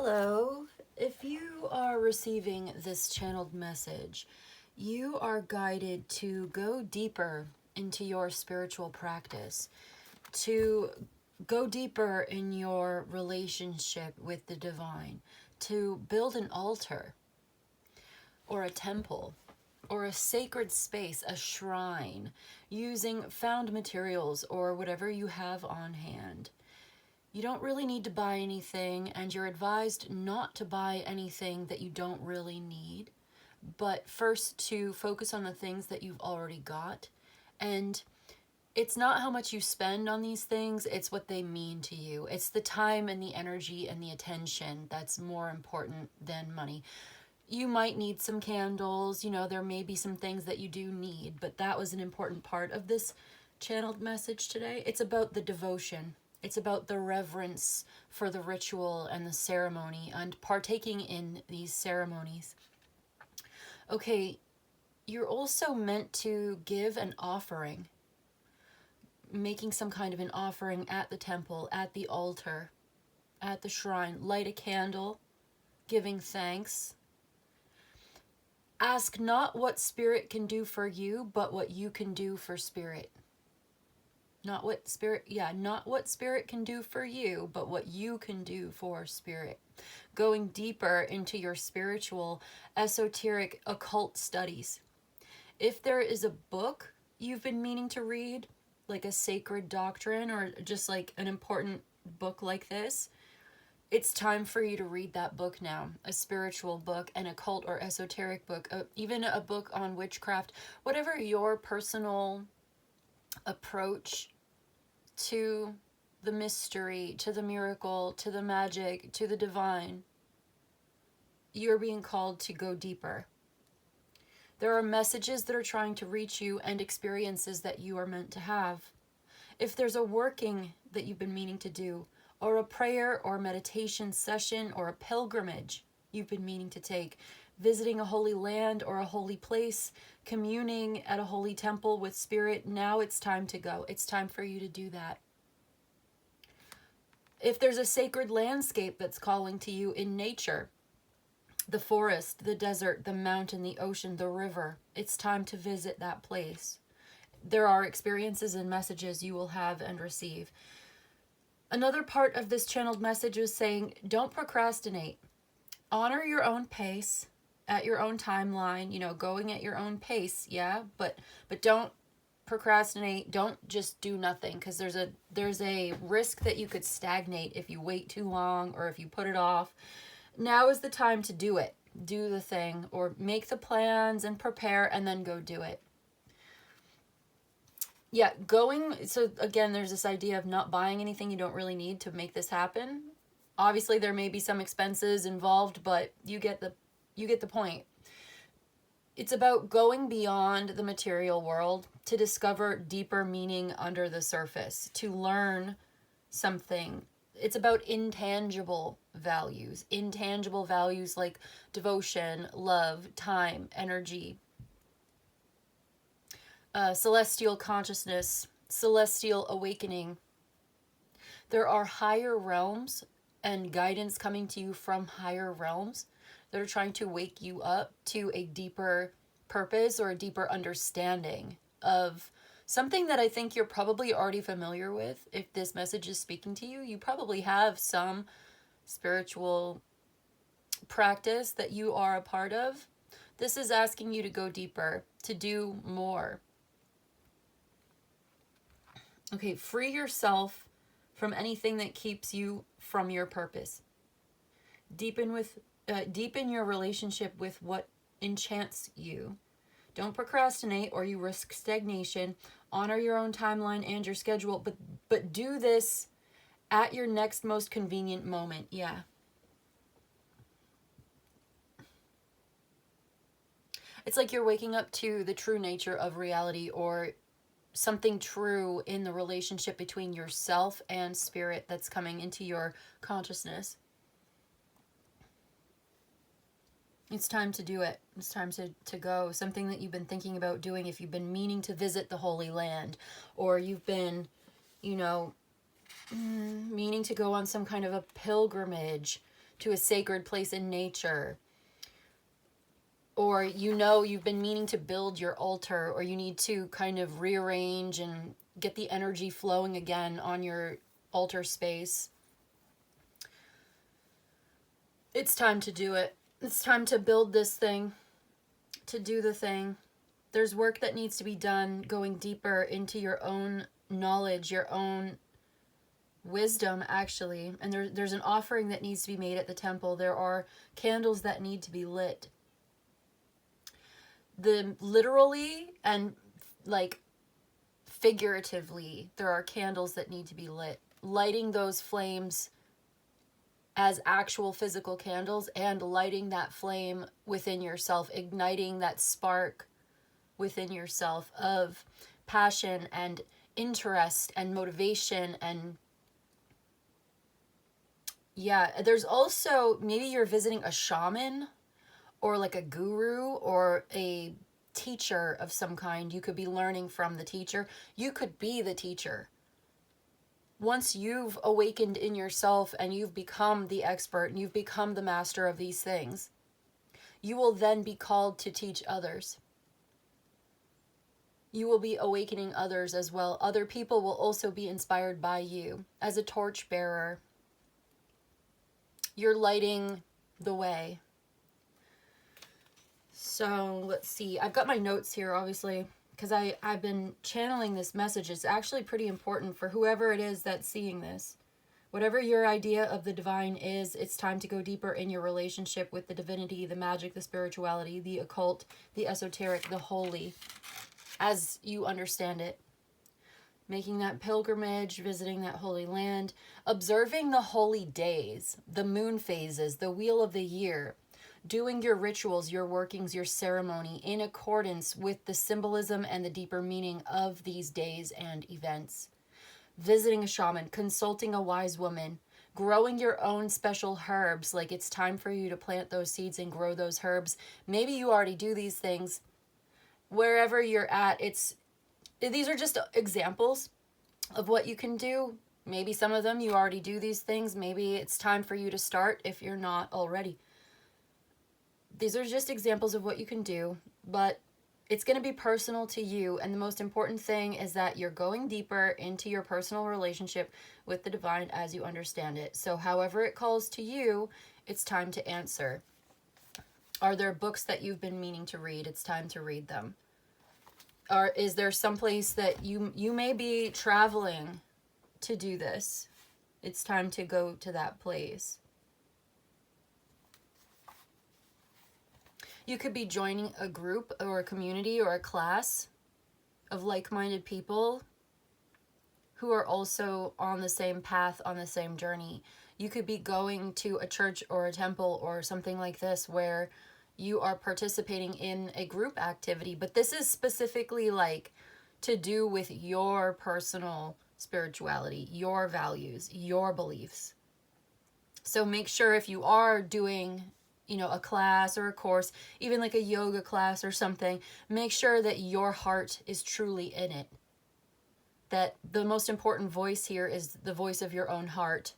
Hello. If you are receiving this channeled message, you are guided to go deeper into your spiritual practice, to go deeper in your relationship with the divine, to build an altar or a temple or a sacred space, a shrine, using found materials or whatever you have on hand. You don't really need to buy anything, and you're advised not to buy anything that you don't really need, but first to focus on the things that you've already got. And it's not how much you spend on these things, it's what they mean to you. It's the time and the energy and the attention that's more important than money. You might need some candles, there may be some things that you do need, but that was an important part of this channeled message today. It's about the devotion. It's about the reverence for the ritual and the ceremony and partaking in these ceremonies. Okay, you're also meant to give an offering, making some kind of an offering at the temple, at the altar, at the shrine. Light a candle, giving thanks. Ask not what spirit can do for you, but what you can do for spirit. Not what spirit can do for you, but what you can do for spirit. Going deeper into your spiritual, esoteric, occult studies. If there is a book you've been meaning to read, like a sacred doctrine or just like an important book like this, it's time for you to read that book now. A spiritual book, an occult or esoteric book, even a book on witchcraft, whatever your personal approach to the mystery, to the miracle, to the magic, to the divine. You're being called to go deeper. There are messages that are trying to reach you and experiences that you are meant to have. If there's a working that you've been meaning to do, or a prayer or meditation session or a pilgrimage you've been meaning to take, visiting a holy land or a holy place, communing at a holy temple with spirit, now it's time to go. It's time for you to do that. If there's a sacred landscape that's calling to you in nature, the forest, the desert, the mountain, the ocean, the river, it's time to visit that place. There are experiences and messages you will have and receive. Another part of this channeled message is saying, don't procrastinate. Honor your own pace at your own timeline, going at your own pace, yeah, but don't procrastinate. Don't just do nothing, because there's a risk that you could stagnate if you wait too long or if you put it off. Now is the time to do it. Do the thing, or make the plans and prepare and then go do it. Yeah, so again, there's this idea of not buying anything you don't really need to make this happen. Obviously, there may be some expenses involved, but you get the point. It's about going beyond the material world to discover deeper meaning under the surface, to learn something. It's about intangible values like devotion, love, time, energy, celestial consciousness, celestial awakening. There are higher realms and guidance coming to you from higher realms that are trying to wake you up to a deeper purpose or a deeper understanding of something that I think you're probably already familiar with. If this message is speaking to you, you probably have some spiritual practice that you are a part of. This is asking you to go deeper, to do more. Okay, free yourself from anything that keeps you from your purpose. Deepen your relationship with what enchants you. Don't procrastinate or you risk stagnation. Honor your own timeline and your schedule, but do this at your next most convenient moment. Yeah. It's like you're waking up to the true nature of reality, or something true in the relationship between yourself and spirit that's coming into your consciousness. It's time to do it. It's time to go. Something that you've been thinking about doing, if you've been meaning to visit the Holy Land, or you've been, meaning to go on some kind of a pilgrimage to a sacred place in nature, or you know you've been meaning to build your altar, or you need to kind of rearrange and get the energy flowing again on your altar space, it's time to do it. It's time to build this thing, to do the thing. There's work that needs to be done going deeper into your own knowledge, your own wisdom, actually. And there's an offering that needs to be made at the temple. There are candles that need to be lit. Literally and like figuratively, there are candles that need to be lit. Lighting those flames as actual physical candles, and lighting that flame within yourself, igniting that spark within yourself of passion and interest and motivation. And yeah, there's also, maybe you're visiting a shaman or like a guru or a teacher of some kind. You could be learning from the teacher. You could be the teacher. Once you've awakened in yourself and you've become the expert and you've become the master of these things, you will then be called to teach others. You will be awakening others as well. Other people will also be inspired by you as a torchbearer. You're lighting the way. So let's see. I've got my notes here, obviously, because I've been channeling this message. It's actually pretty important for whoever it is that's seeing this. Whatever your idea of the divine is, it's time to go deeper in your relationship with the divinity, the magic, the spirituality, the occult, the esoteric, the holy, as you understand it. Making that pilgrimage, visiting that holy land, observing the holy days, the moon phases, the wheel of the year, doing your rituals, your workings, your ceremony in accordance with the symbolism and the deeper meaning of these days and events. Visiting a shaman, consulting a wise woman, growing your own special herbs, like it's time for you to plant those seeds and grow those herbs. Maybe you already do these things. Wherever you're at, these are just examples of what you can do. Maybe some of them you already do these things. Maybe it's time for you to start if you're not already. These are just examples of what you can do, but it's going to be personal to you. And the most important thing is that you're going deeper into your personal relationship with the divine as you understand it. So however it calls to you, it's time to answer. Are there books that you've been meaning to read? It's time to read them. Or is there someplace that you may be traveling to do this? It's time to go to that place. You could be joining a group or a community or a class of like-minded people who are also on the same path, on the same journey. You could be going to a church or a temple or something like this where you are participating in a group activity, but this is specifically like to do with your personal spirituality, your values, your beliefs. So make sure if you are doing a class or a course, even like a yoga class or something, make sure that your heart is truly in it. That the most important voice here is the voice of your own heart,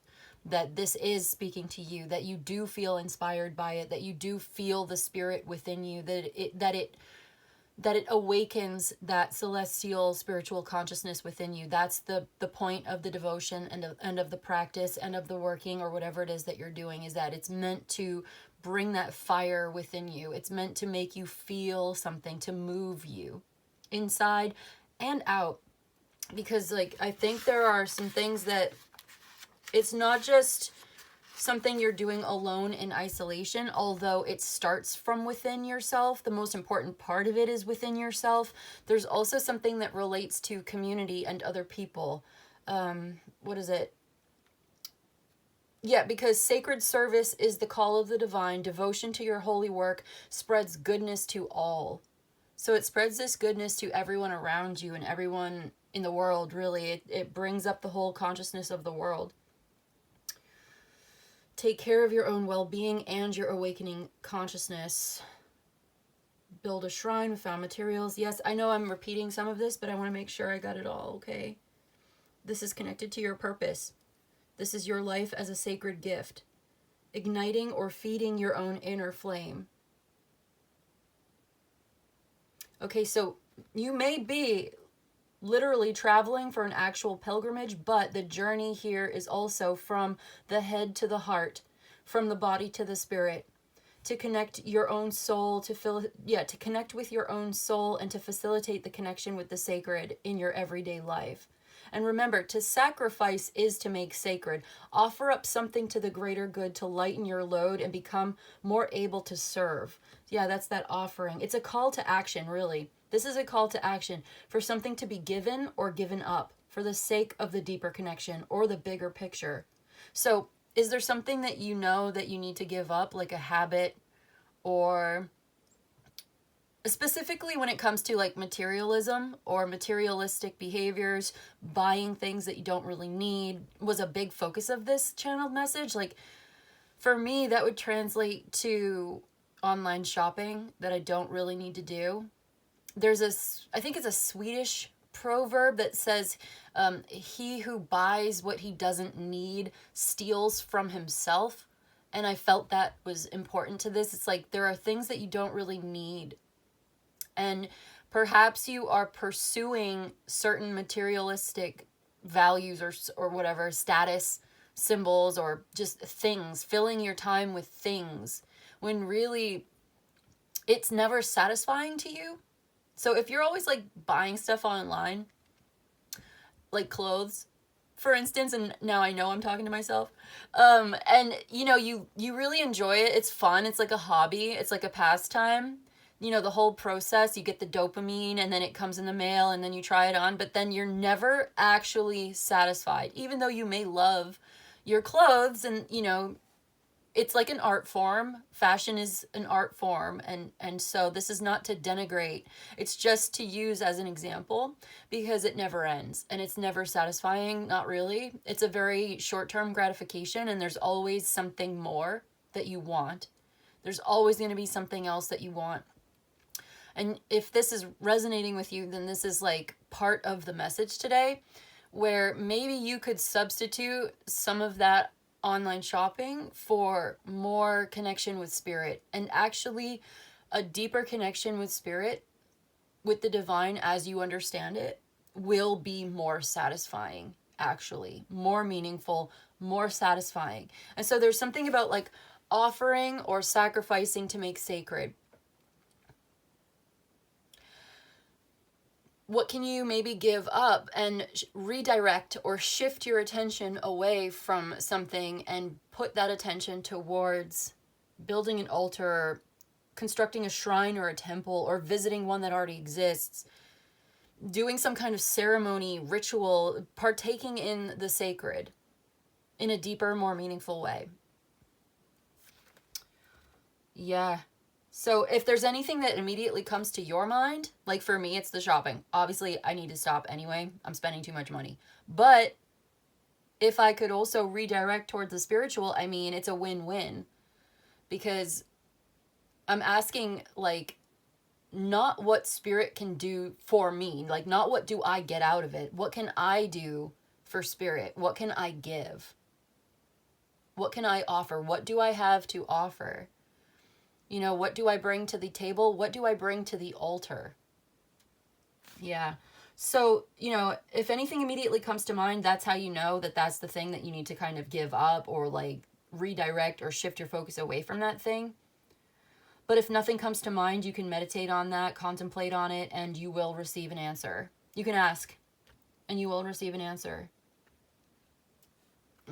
that this is speaking to you, that you do feel inspired by it, that you do feel the spirit within you, that it awakens that celestial spiritual consciousness within you. That's the point of the devotion and of the practice and of the working or whatever it is that you're doing, is that it's meant to bring that fire within you. It's meant to make you feel something, to move you inside and out. Because I think there are some things that it's not just something you're doing alone in isolation, although it starts from within yourself. The most important part of it is within yourself. There's also something that relates to community and other people. What is it? Yeah, because sacred service is the call of the divine. Devotion to your holy work spreads goodness to all. So it spreads this goodness to everyone around you and everyone in the world, really. It brings up the whole consciousness of the world. Take care of your own well-being and your awakening consciousness. Build a shrine with found materials. Yes, I know I'm repeating some of this, but I want to make sure I got it all, okay? This is connected to your purpose. This is your life as a sacred gift. igniting or feeding your own inner flame. Okay, so you may be literally traveling for an actual pilgrimage, but the journey here is also from the head to the heart, from the body to the spirit, to connect your own soul, to connect with your own soul and to facilitate the connection with the sacred in your everyday life. And remember, to sacrifice is to make sacred. Offer up something to the greater good to lighten your load and become more able to serve. Yeah, that's that offering. It's a call to action, really. This is a call to action for something to be given or given up for the sake of the deeper connection or the bigger picture. So, is there something that you know that you need to give up, like a habit, or specifically when it comes to like materialism or materialistic behaviors, buying things that you don't really need was a big focus of this channeled message? Like, for me, that would translate to online shopping that I don't really need to do. There's I think it's a Swedish proverb that says, he who buys what he doesn't need steals from himself. And I felt that was important to this. It's like there are things that you don't really need. And perhaps you are pursuing certain materialistic values or whatever, status symbols or just things, filling your time with things, when really it's never satisfying to you. So if you're always like buying stuff online, like clothes, for instance, and now I know I'm talking to myself, and you know, you really enjoy it. It's fun. It's like a hobby. It's like a pastime. You know, the whole process, you get the dopamine and then it comes in the mail and then you try it on, but then you're never actually satisfied, even though you may love your clothes. And, you know, it's like an art form. Fashion is an art form. And so this is not to denigrate. It's just to use as an example because it never ends and it's never satisfying. Not really. It's a very short-term gratification and there's always something more that you want. There's always going to be something else that you want. And if this is resonating with you, then this is like part of the message today, where maybe you could substitute some of that online shopping for more connection with spirit, and actually a deeper connection with spirit, with the divine as you understand it, will be more satisfying, actually more meaningful, more satisfying. And so there's something about like offering or sacrificing to make sacred. What can you maybe give up and redirect or shift your attention away from something and put that attention towards building an altar, constructing a shrine or a temple, or visiting one that already exists, doing some kind of ceremony, ritual, partaking in the sacred in a deeper, more meaningful way? Yeah. So if there's anything that immediately comes to your mind, like for me, it's the shopping. Obviously, I need to stop anyway. I'm spending too much money. But if I could also redirect towards the spiritual, I mean, it's a win-win. Because I'm asking, like, not what spirit can do for me. Like, not what do I get out of it. What can I do for spirit? What can I give? What can I offer? What do I have to offer? You know, what do I bring to the table? What do I bring to the altar? Yeah. So, you know, if anything immediately comes to mind, that's how you know that that's the thing that you need to kind of give up or like redirect or shift your focus away from that thing. But if nothing comes to mind, you can meditate on that, contemplate on it, and you will receive an answer. You can ask, and you will receive an answer.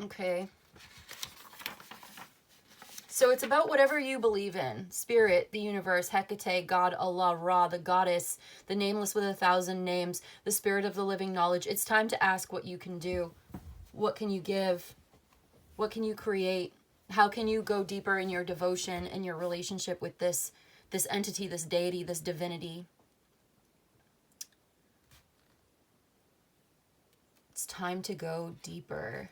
Okay. So it's about whatever you believe in. Spirit, the universe, Hecate, God, Allah, Ra, the goddess, the nameless with 1,000 names, the spirit of the living knowledge. It's time to ask what you can do. What can you give? What can you create? How can you go deeper in your devotion and your relationship with this entity, this deity, this divinity? It's time to go deeper.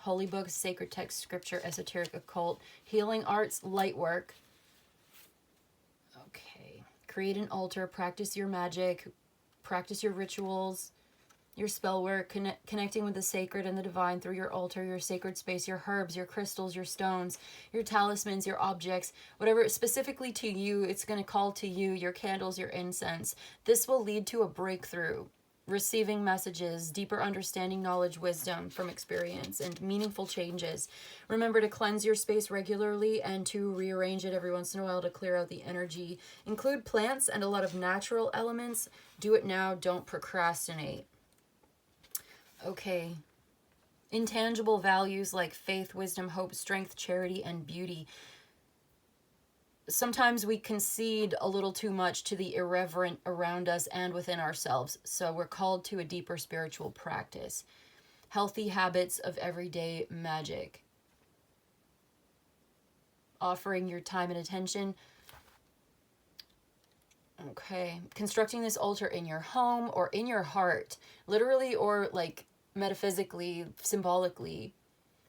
Holy books, sacred text, scripture, esoteric, occult, healing arts, light work. Okay. Create an altar, practice your magic, practice your rituals, your spell work, connecting with the sacred and the divine through your altar, your sacred space, your herbs, your crystals, your stones, your talismans, your objects, whatever specifically to you, it's going to call to you, your candles, your incense. This will lead to a breakthrough, receiving messages, deeper understanding, knowledge, wisdom from experience, and meaningful changes. Remember to cleanse your space regularly and to rearrange it every once in a while to clear out the energy. Include plants and a lot of natural elements. Do it now, don't procrastinate. Okay. Intangible values like faith, wisdom, hope, strength, charity, and beauty. Sometimes we concede a little too much to the irreverent around us and within ourselves, so we're called to a deeper spiritual practice. Healthy habits of everyday magic. Offering your time and attention. Okay. Constructing this altar in your home or in your heart, literally or like metaphysically, symbolically.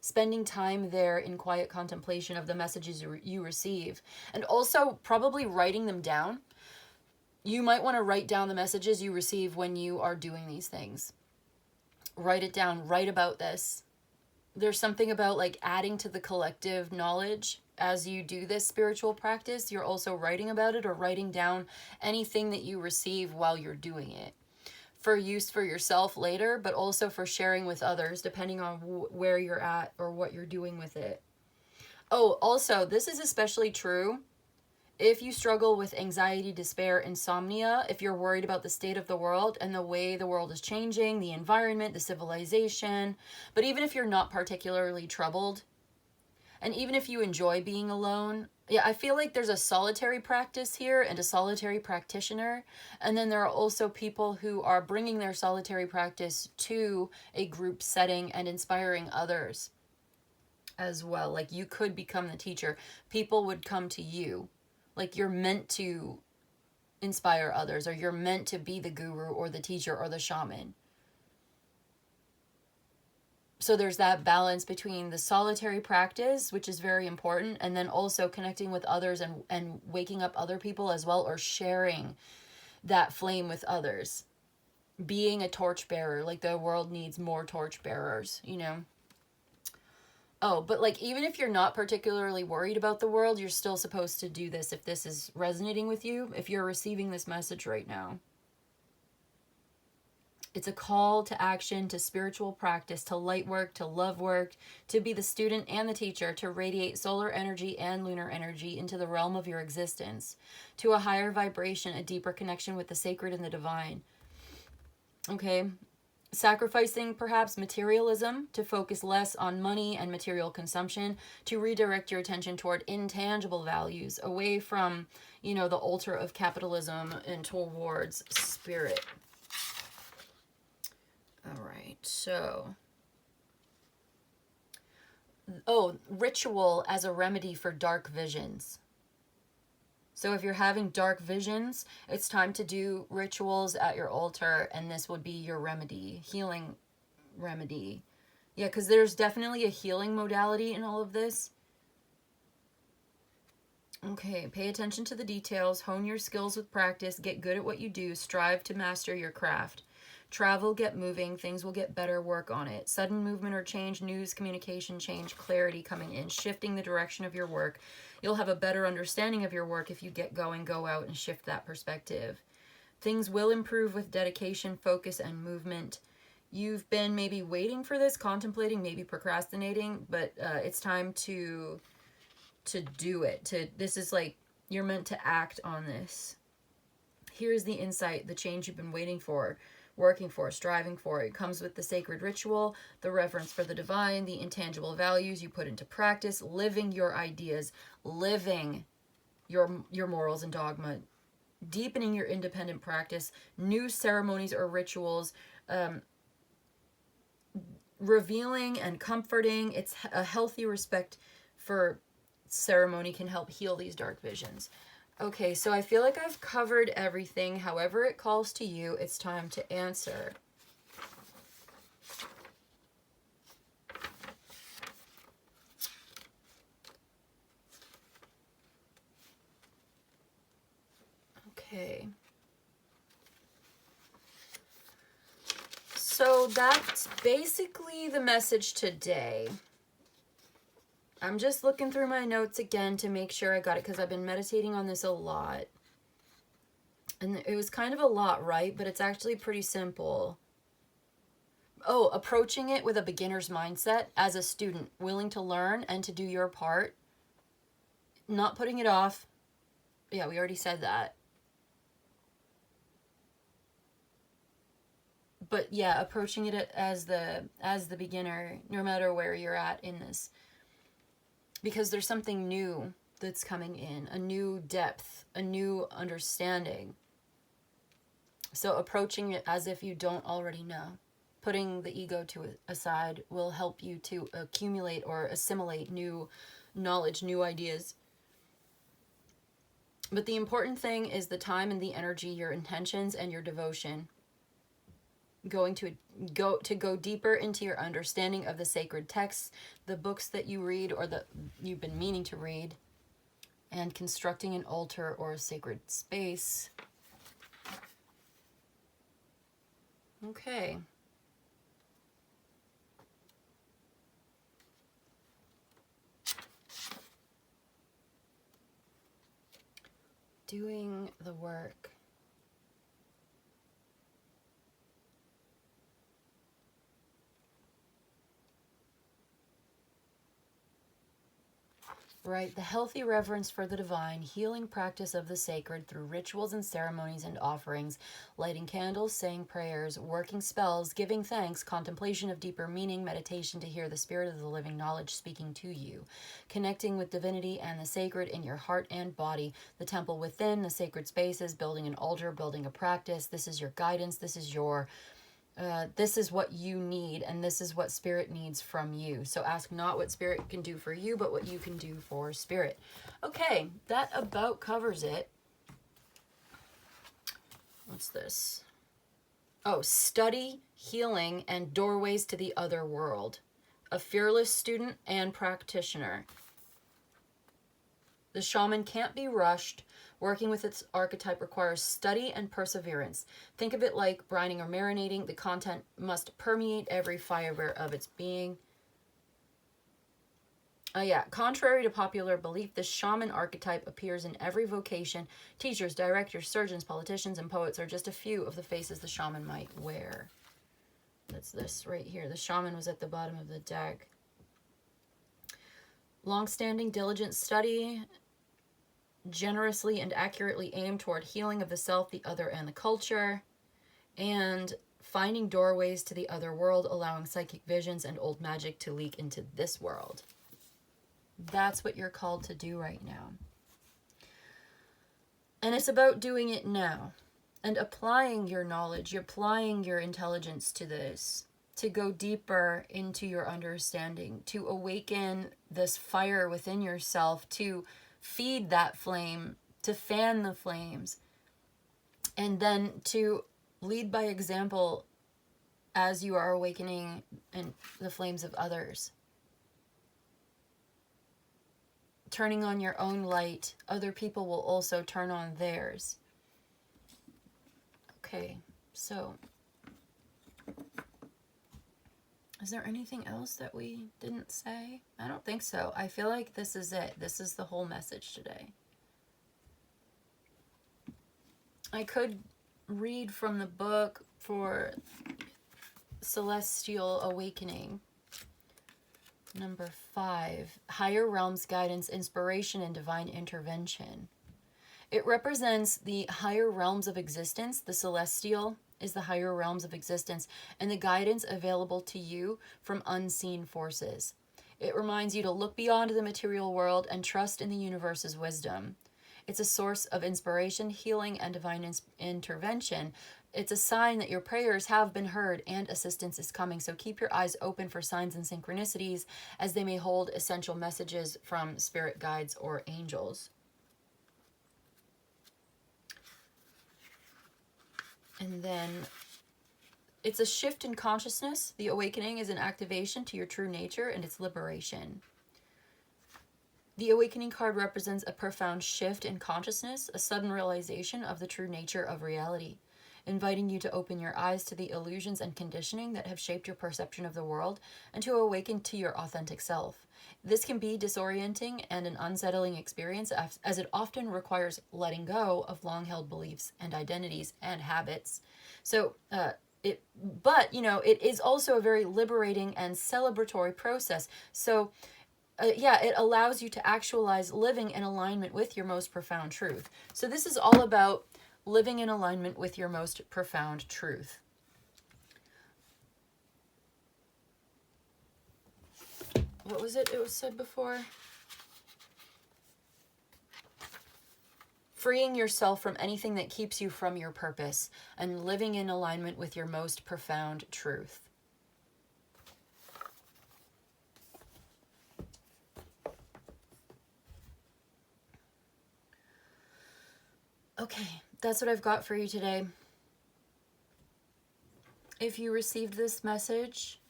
Spending time there in quiet contemplation of the messages you receive, and also probably writing them down. You might want to write down the messages you receive when you are doing these things. Write it down, write about this. There's something about like adding to the collective knowledge as you do this spiritual practice. You're also writing about it or writing down anything that you receive while you're doing it, for use for yourself later, but also for sharing with others, depending on where you're at or what you're doing with it. Oh, also, this is especially true if you struggle with anxiety, despair, insomnia, if you're worried about the state of the world and the way the world is changing, the environment, the civilization. But even if you're not particularly troubled, and even if you enjoy being alone, yeah, I feel like there's a solitary practice here and a solitary practitioner. And then there are also people who are bringing their solitary practice to a group setting and inspiring others as well. Like you could become the teacher. People would come to you. Like you're meant to inspire others, or you're meant to be the guru or the teacher or the shaman. So there's that balance between the solitary practice, which is very important, and then also connecting with others and waking up other people as well, or sharing that flame with others. Being a torchbearer, like the world needs more torchbearers, you know? Oh, but like even if you're not particularly worried about the world, you're still supposed to do this if this is resonating with you, if you're receiving this message right now. It's a call to action, to spiritual practice, to light work, to love work, to be the student and the teacher, to radiate solar energy and lunar energy into the realm of your existence, to a higher vibration, a deeper connection with the sacred and the divine. Okay, sacrificing perhaps materialism to focus less on money and material consumption, to redirect your attention toward intangible values, away from, you know, the altar of capitalism and towards spirit. All right, so, ritual as a remedy for dark visions. So if you're having dark visions, it's time to do rituals at your altar, and this would be your remedy, healing remedy. Yeah, because there's definitely a healing modality in all of this. Okay, pay attention to the details, hone your skills with practice, get good at what you do, strive to master your craft. Travel, get moving, things will get better, work on it. Sudden movement or change, news, communication change, clarity coming in, shifting the direction of your work. You'll have a better understanding of your work if you get going, go out and shift that perspective. Things will improve with dedication, focus, and movement. You've been maybe waiting for this, contemplating, maybe procrastinating, but it's time to do it. This is like, you're meant to act on this. Here's the insight, the change you've been waiting for, working for, striving for. It comes with the sacred ritual, the reverence for the divine, the intangible values you put into practice, living your ideas, living your morals and dogma, deepening your independent practice, new ceremonies or rituals, revealing and comforting. It's a healthy respect for ceremony can help heal these dark visions. Okay, so I feel like I've covered everything. However it calls to you, it's time to answer. Okay. So that's basically the message today. I'm just looking through my notes again to make sure I got it, because I've been meditating on this a lot. And it was kind of a lot, right? But it's actually pretty simple. Oh, approaching it with a beginner's mindset as a student, willing to learn and to do your part. Not putting it off. Yeah, we already said that. But yeah, approaching it as the beginner, no matter where you're at in this. Because there's something new that's coming in, a new depth, a new understanding. So approaching it as if you don't already know. Putting the ego to aside will help you to accumulate or assimilate new knowledge, new ideas. But the important thing is the time and the energy, your intentions and your devotion. Going to go deeper into your understanding of the sacred texts, the books that you read or that you've been meaning to read, and constructing an altar or a sacred space. Okay. Doing the work. Right, the healthy reverence for the divine, healing practice of the sacred through rituals and ceremonies and offerings, lighting candles, saying prayers, working spells, giving thanks, contemplation of deeper meaning, meditation to hear the spirit of the living knowledge speaking to you, connecting with divinity and the sacred in your heart and body, the temple within, the sacred spaces, building an altar, building a practice. This is your guidance. This is what you need, and this is what spirit needs from you. So ask not what spirit can do for you, but what you can do for spirit. Okay, that about covers it. What's this? Oh, study, healing, and doorways to the other world. A fearless student and practitioner. The shaman can't be rushed. Working with its archetype requires study and perseverance. Think of it like brining or marinating. The content must permeate every fiber of its being. Contrary to popular belief, the shaman archetype appears in every vocation. Teachers, directors, surgeons, politicians, and poets are just a few of the faces the shaman might wear. That's this right here. The shaman was at the bottom of the deck. Long-standing, diligent study, generously and accurately aimed toward healing of the self, the other, and the culture, and finding doorways to the other world, allowing psychic visions and old magic to leak into this world. That's what you're called to do right now. And it's about doing it now and applying your knowledge, applying your intelligence to this, to go deeper into your understanding, to awaken this fire within yourself, to feed that flame, to fan the flames, and then to lead by example as you are awakening and the flames of others. Turning on your own light, other people will also turn on theirs. Okay, so is there anything else that we didn't say? I don't think so. I feel like this is it. This is the whole message today. I could read from the book for Celestial Awakening. Number 5, Higher Realms Guidance, Inspiration, and Divine Intervention. It represents the higher realms of existence. The celestial is the higher realms of existence and the guidance available to you from unseen forces. It reminds you to look beyond the material world and trust in the universe's wisdom. It's a source of inspiration, healing, and divine intervention. It's a sign that your prayers have been heard and assistance is coming. So keep your eyes open for signs and synchronicities, as they may hold essential messages from spirit guides or angels. And then it's a shift in consciousness. The awakening is an activation to your true nature and its liberation. The awakening card represents a profound shift in consciousness, a sudden realization of the true nature of reality. inviting you to open your eyes to the illusions and conditioning that have shaped your perception of the world and to awaken to your authentic self. This can be disorienting and an unsettling experience, as it often requires letting go of long-held beliefs and identities and habits. So, but it is also a very liberating and celebratory process. So, yeah, it allows you to actualize living in alignment with your most profound truth. So this is all about living in alignment with your most profound truth. What was it? It was said before. Freeing yourself from anything that keeps you from your purpose and living in alignment with your most profound truth. Okay, that's what I've got for you today. If you received this message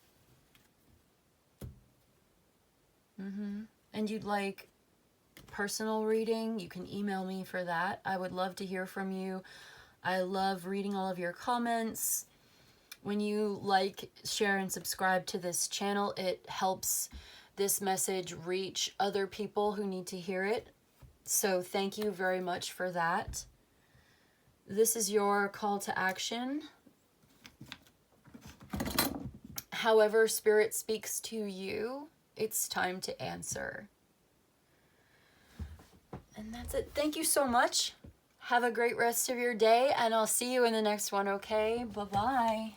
and you'd like personal reading, you can email me for that. I would love to hear from you. I love reading all of your comments. When you like, share, and subscribe to this channel, it helps this message reach other people who need to hear it. So thank you very much for that. This is your call to action. However Spirit speaks to you, it's time to answer. And that's it. Thank you so much. Have a great rest of your day, and I'll see you in the next one, okay? Bye-bye.